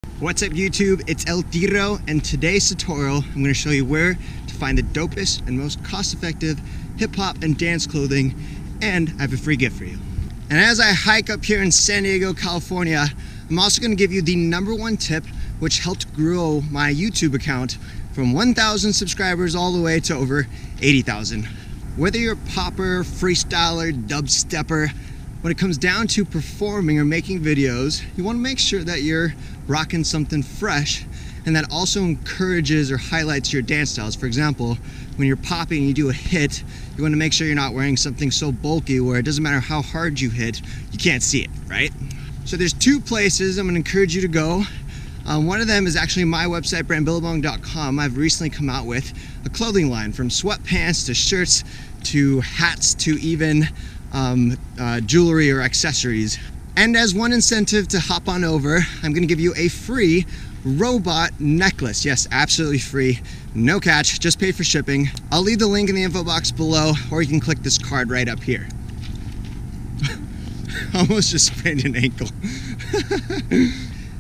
What's up YouTube, it's El Tiro, and today's tutorial I'm going to show you where to find the dopest and most cost-effective hip-hop and dance clothing, and I have a free gift for you. And as I hike up here in San Diego, California, I'm also going to give you the #1 tip which helped grow my YouTube account from 1,000 subscribers all the way to over 80,000. Whether you're a popper, freestyler, dubstepper, when it comes down to performing or making videos, you want to make sure that you're rocking something fresh and that also encourages or highlights your dance styles. For example, when you're popping and you do a hit, you want to make sure you're not wearing something so bulky where it doesn't matter how hard you hit, you can't see it, right? So there's 2 places I'm going to encourage you to go. One of them is actually my website, brandbillabong.com. I've recently come out with a clothing line, from sweatpants to shirts to hats to even jewelry or accessories. And as one incentive to hop on over, I'm going to give you a free robot necklace. Yes, absolutely free, no catch, just pay for shipping. I'll leave the link in the info box below, or you can click this card right up here. Almost just sprained an ankle.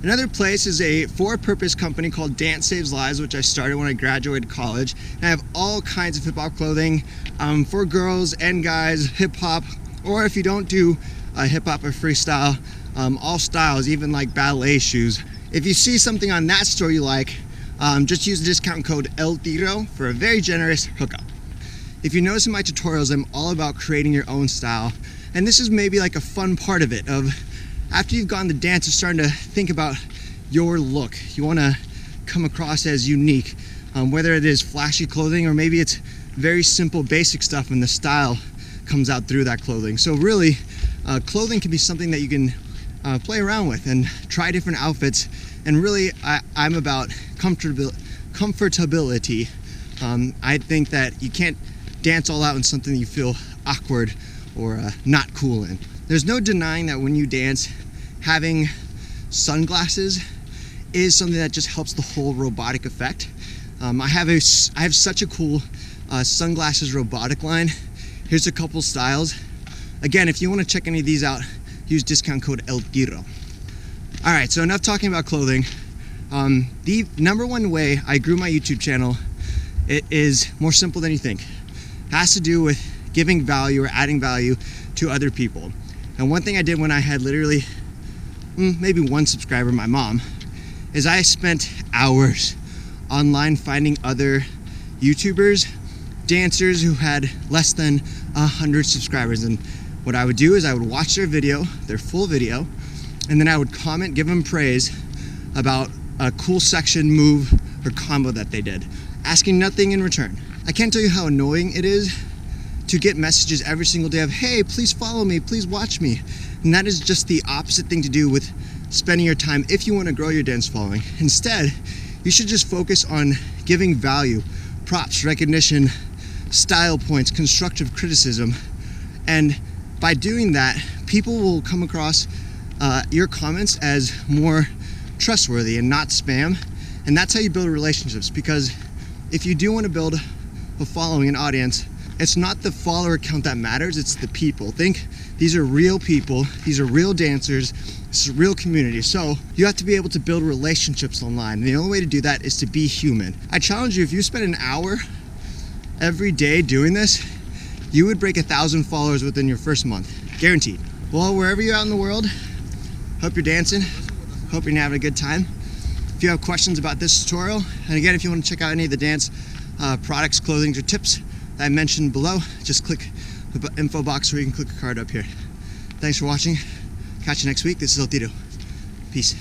Another place is a for-purpose company called Dance Saves Lives, which I started when I graduated college. And I have all kinds of hip-hop clothing for girls and guys, hip-hop, or if you don't do hip-hop or freestyle, all styles, even like ballet shoes. If you see something on that store you like, just use the discount code El Tiro for a very generous hookup. If you notice in my tutorials, I'm all about creating your own style. And this is maybe like a fun part of it, of after you've gone to dance, you're starting to think about your look. You want to come across as unique, whether it is flashy clothing or maybe it's very simple, basic stuff and the style comes out through that clothing. So really, clothing can be something that you can play around with and try different outfits. And really, I'm about comfortability. I think that you can't dance all out in something you feel awkward or not cool in. There's no denying that when you dance, having sunglasses is something that just helps the whole robotic effect. I have such a cool sunglasses robotic line. Here's a couple styles. Again, if you want to check any of these out, use discount code El Tiro. All right, so enough talking about clothing. The #1 way I grew my YouTube channel, it is more simple than you think. It has to do with giving value or adding value to other people. And one thing I did when I had literally maybe 1 subscriber, my mom, is I spent hours online finding other YouTubers, dancers who had less than 100 subscribers. And what I would do is I would watch their video, their full video, and then I would comment, give them praise about a cool section, move, or combo that they did, asking nothing in return. I can't tell you how annoying it is to get messages every single day of, hey, please follow me, please watch me. And that is just the opposite thing to do with spending your time if you want to grow your dance following. Instead, you should just focus on giving value, props, recognition, style points, constructive criticism. And by doing that, people will come across your comments as more trustworthy and not spam. And that's how you build relationships, because if you do want to build a following, an audience, it's not the follower count that matters, it's the people. Think these are real people, these are real dancers, this is a real community. So you have to be able to build relationships online. And the only way to do that is to be human. I challenge you, if you spend an hour every day doing this, you would break 1,000 followers within your first month, guaranteed. Well, wherever you're out in the world, hope you're dancing, hope you're having a good time. If you have questions about this tutorial, and again, if you want to check out any of the dance products, clothing, or tips that I mentioned below, just click the info box where you can click a card up here. Thanks for watching. Catch you next week. This is El Tiro. Peace.